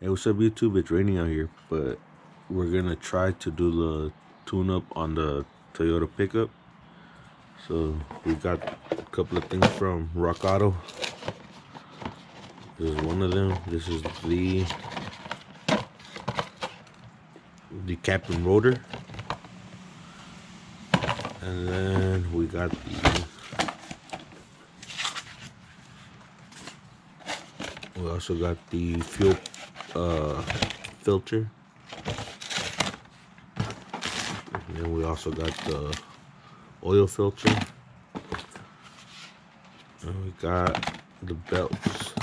Hey, what's up YouTube? It's raining out here, but we're gonna try to do the tune-up on the Toyota pickup. So we got a couple of things from Rock Auto. This is one of them. This is the cap and rotor. And then we got we also got the fuel filter. And then we also got the oil filter. And we got the belts,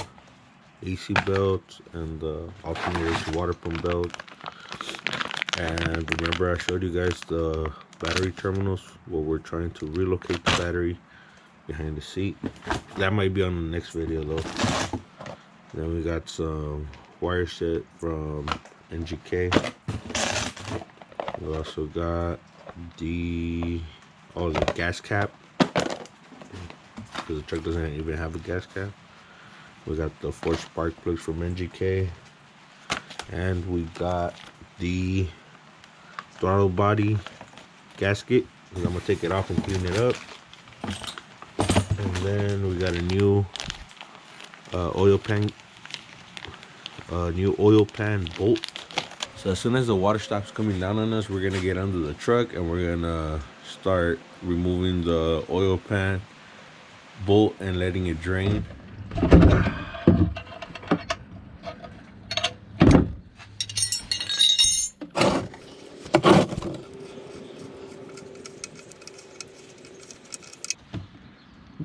AC belts, and the alternator water pump belt. And remember, I showed you guys the battery terminals where we're trying to relocate the battery behind the seat. That might be on the next video though. Then we got some wire set from NGK. We also got the gas cap, because the truck doesn't even have a gas cap. We got the 4 spark plugs from NGK, and we got the throttle body gasket, because I'm gonna take it off and clean it up. And then we got a new oil pan bolt. So as soon as the water stops coming down on us, we're gonna get under the truck and we're gonna start removing the oil pan bolt and letting it drain.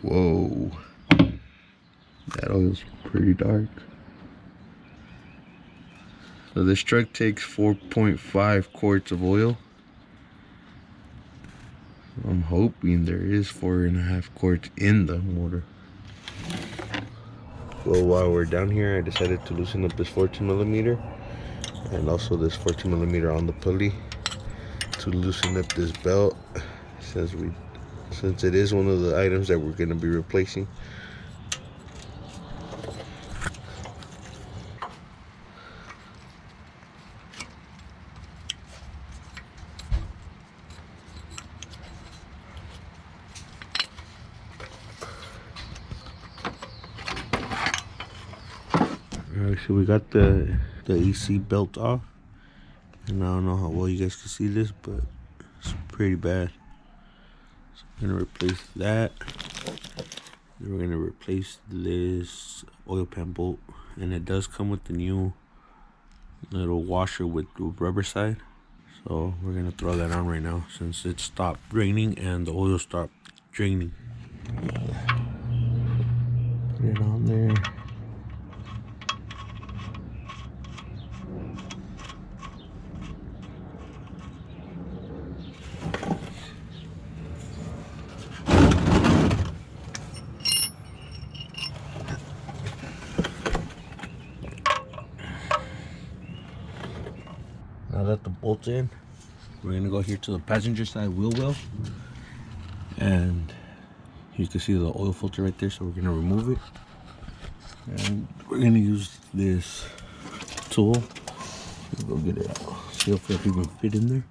Whoa, that oil's pretty dark. So this truck takes 4.5 quarts of oil. I'm hoping there is 4.5 quarts in the motor. Well, while we're down here, I decided to loosen up this 14mm and also this 14mm on the pulley to loosen up this belt, since it is one of the items that we're going to be replacing. Alright, so we got the AC belt off, and I don't know how well you guys can see this, but it's pretty bad. So I'm gonna replace that. Then we're gonna replace this oil pan bolt, and it does come with the new little washer with the rubber side. So we're gonna throw that on right now since it stopped raining and the oil stopped draining. Put it on there. Now that the bolt's in, we're gonna go here to the passenger side wheel well, and you can see the oil filter right there, so we're gonna remove it. And we're gonna use this tool to go get it out. See if it can fit in there.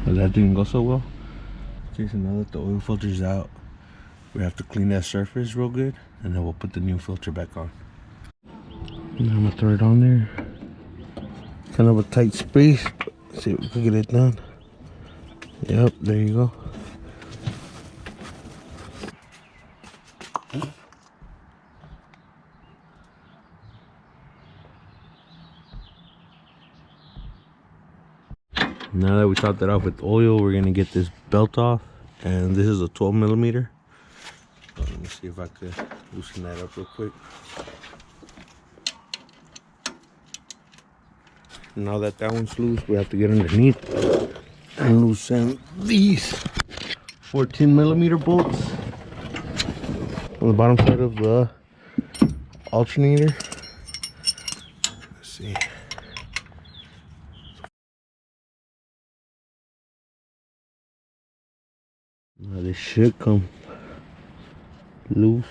But that didn't go so well. Okay, so now that the oil filter's out, we have to clean that surface real good, and then we'll put the new filter back on. Now I'm gonna throw it on there. Kind of a tight space, but let's see if we can get it done. Yep, there you go. Now that we topped it off with oil, we're gonna get this belt off, and this is a 12mm. Let me see if I could loosen that up real quick. Now that one's loose, we have to get underneath and loosen these 14mm bolts on the bottom side of the alternator. Let's see. Now this should come loose.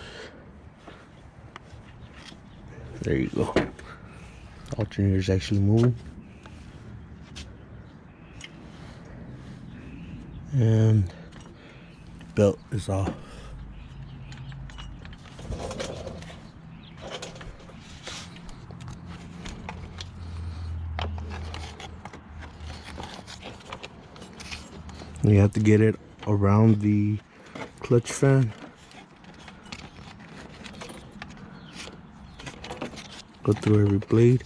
There you go. Alternator is actually moving. And belt is off. You have to get it around the clutch fan. Go through every blade.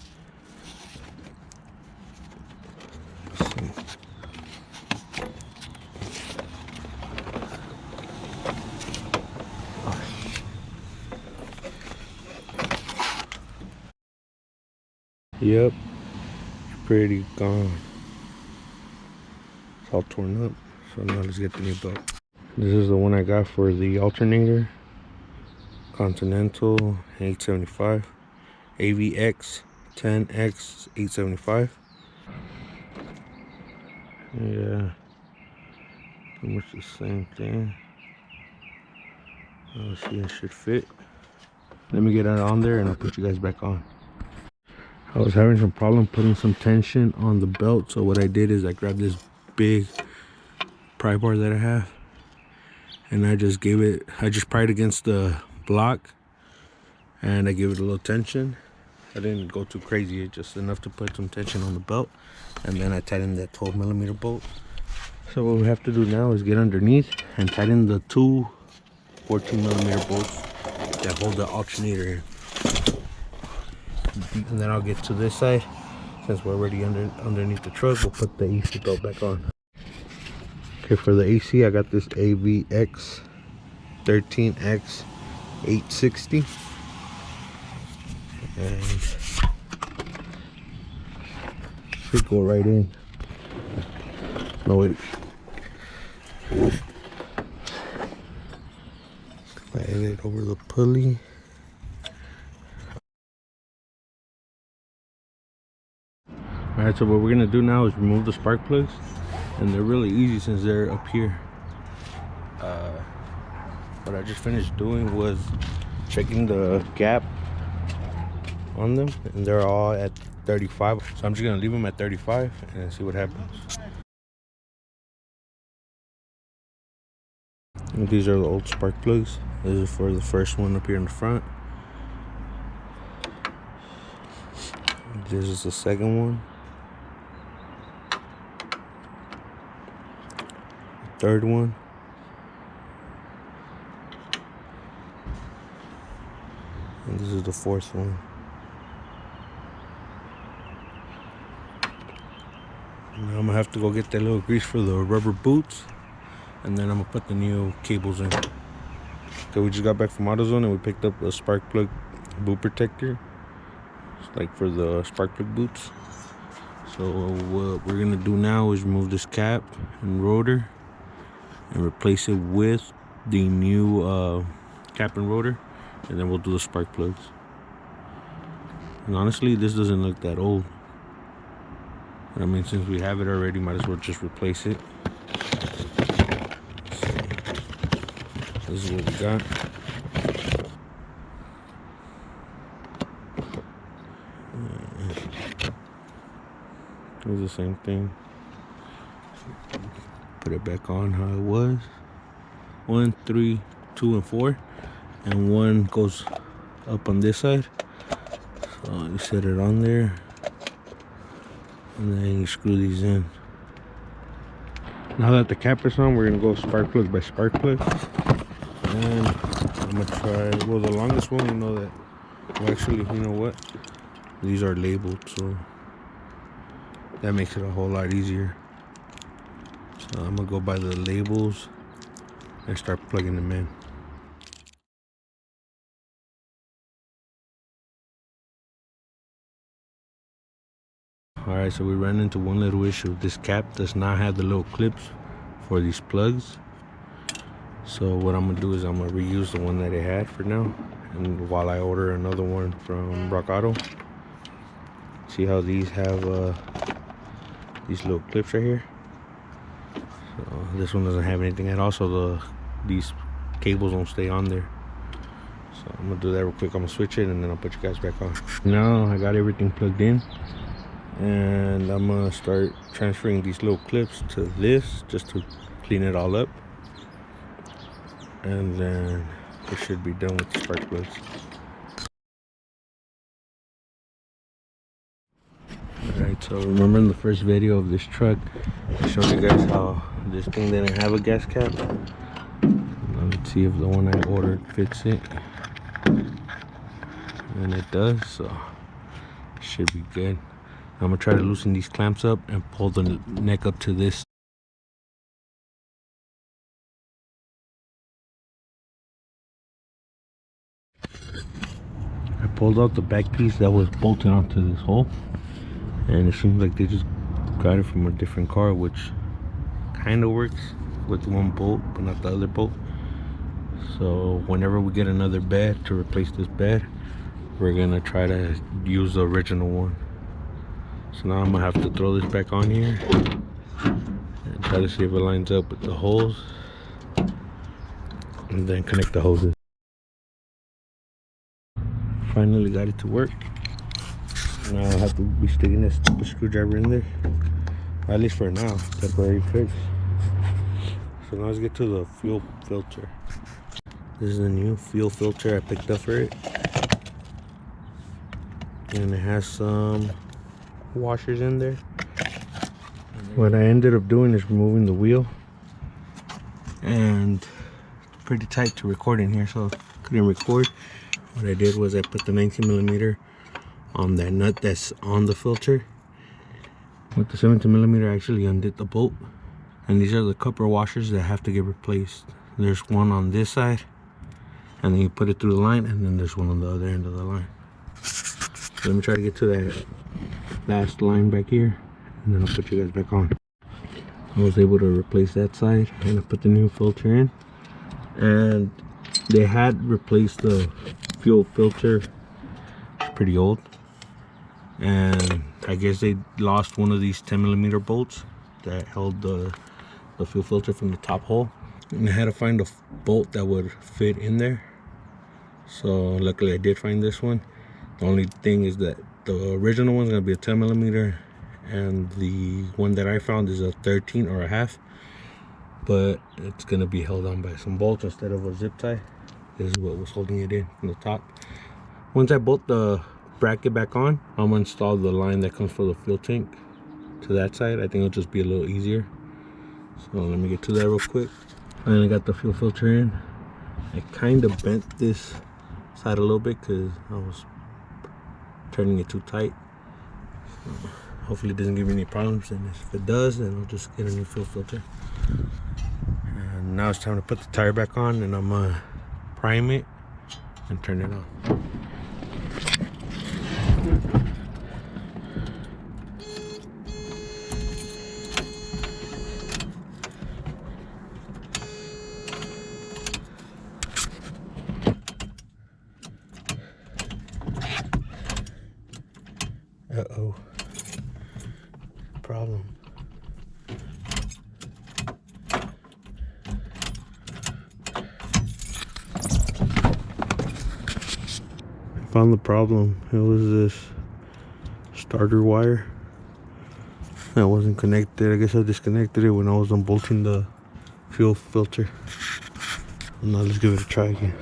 Yep, pretty gone. It's all torn up. So now let's get the new belt. This is the one I got for the alternator. Continental 875. AVX 10X 875. Yeah, pretty much the same thing. Let's see, it should fit. Let me get it on there and I'll put you guys back on. I was having some problem putting some tension on the belt, so what I did is I grabbed this big pry bar that I have and I just pried against the block and I gave it a little tension. I didn't go too crazy, just enough to put some tension on the belt, and then I tightened that 12mm bolt. So what we have to do now is get underneath and tighten the two 14mm bolts that hold the alternator in. And then I'll get to this side. Since we're already underneath the truck, we'll put the AC belt back on. Okay, for the AC, I got this AVX 13X 860. And should go right in. No, wait. Slide it over the pulley. Alright, so what we're gonna do now is remove the spark plugs, and they're really easy since they're up here. What I just finished doing was checking the gap on them, and they're all at 35. So I'm just gonna leave them at 35 and see what happens. And these are the old spark plugs. This is for the first one up here in the front. This is the second one. Third one. And this is the fourth one. Now I'm gonna have to go get that little grease for the rubber boots, and then I'm gonna put the new cables in. Okay, we just got back from AutoZone and we picked up a spark plug boot protector. It's like for the spark plug boots. So what we're gonna do now is remove this cap and rotor and replace it with the new cap and rotor, and then we'll do the spark plugs. And honestly, this doesn't look that old. I mean, since we have it already, might as well just replace it. So this is what we got. It's the same thing. Put it back on how it was. 1, 3, 2, and 4, and one goes up on this side. So you set it on there, and then you screw these in. Now that the cap is on, we're gonna go spark plug by spark plug, and I'm gonna try. Well, the longest one, you know that. Well, actually, you know what? These are labeled, so that makes it a whole lot easier. So I'm gonna go by the labels and start plugging them in. Alright, so we ran into one little issue. This cap does not have the little clips for these plugs. So what I'm gonna do is I'm gonna reuse the one that it had for now, and while I order another one from Rock Auto. See how these have these little clips right here? So this one doesn't have anything at all, so these cables don't stay on there. So I'm gonna do that real quick. I'm gonna switch it and then I'll put you guys back on. Now I got everything plugged in, and I'm gonna start transferring these little clips to this just to clean it all up, and then it should be done with the spark plugs. Alright, so remember in the first video of this truck, I showed you guys how this thing didn't have a gas cap. Now let's see if the one I ordered fits it. And it does, so it should be good. I'm gonna try to loosen these clamps up and pull the neck up to this. I pulled out the back piece that was bolted onto this hole, and it seems like they just got it from a different car, which kind of works with one bolt but not the other bolt. So whenever we get another bed to replace this bed, we're gonna try to use the original one. So now I'm gonna have to throw this back on here and try to see if it lines up with the holes, and then connect the hoses. Finally got it to work. Now I'll have to be sticking this stupid screwdriver in there, at least for now. Temporary fix. So now let's get to the fuel filter. This is the new fuel filter I picked up for it, and it has some washers in there. What I ended up doing is removing the wheel, and it's pretty tight to record in here, so I couldn't record. What I did was I put the 19mm on that nut that's on the filter. With the 17mm I actually undid the bolt, and these are the copper washers that have to get replaced. There's one on this side, and then you put it through the line, and then there's one on the other end of the line. So let me try to get to that last line back here, and then I'll put you guys back on. I was able to replace that side, and I put the new filter in, and they had replaced the fuel filter. It's pretty old, and I guess they lost one of these 10mm bolts that held the fuel filter from the top hole, and I had to find a bolt that would fit in there. So luckily I did find this one. The only thing is that the original one's gonna be a 10mm, and the one that I found is a 13 or a half, but it's gonna be held on by some bolts instead of a zip tie. This is what was holding it in from the top. Once I bolt the bracket back on, I'm gonna install the line that comes from the fuel tank to that side. I think it'll just be a little easier. So let me get to that real quick. Finally got the fuel filter in. I kind of bent this side a little bit because I was turning it too tight. So hopefully it doesn't give me any problems, and if it does, then I'll just get a new fuel filter. And now it's time to put the tire back on, and I'm gonna prime it and turn it on. Uh-oh. Problem. I found the problem. It was this starter wire that wasn't connected. I guess I disconnected it when I was unbolting the fuel filter. Now let's give it a try again.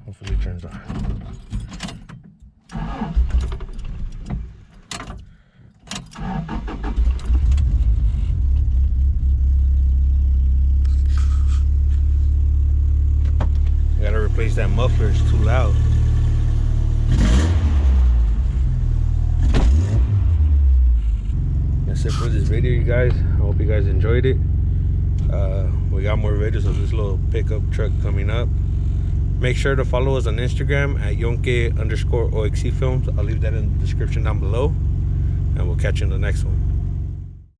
Hopefully it turns on. I gotta replace that muffler, it's too loud. That's it for this video, you guys. I hope you guys enjoyed it. We got more videos of this little pickup truck coming up. Make sure to follow us on Instagram at yonke_oxcfilms. I'll leave that in the description down below, and we'll catch you in the next one.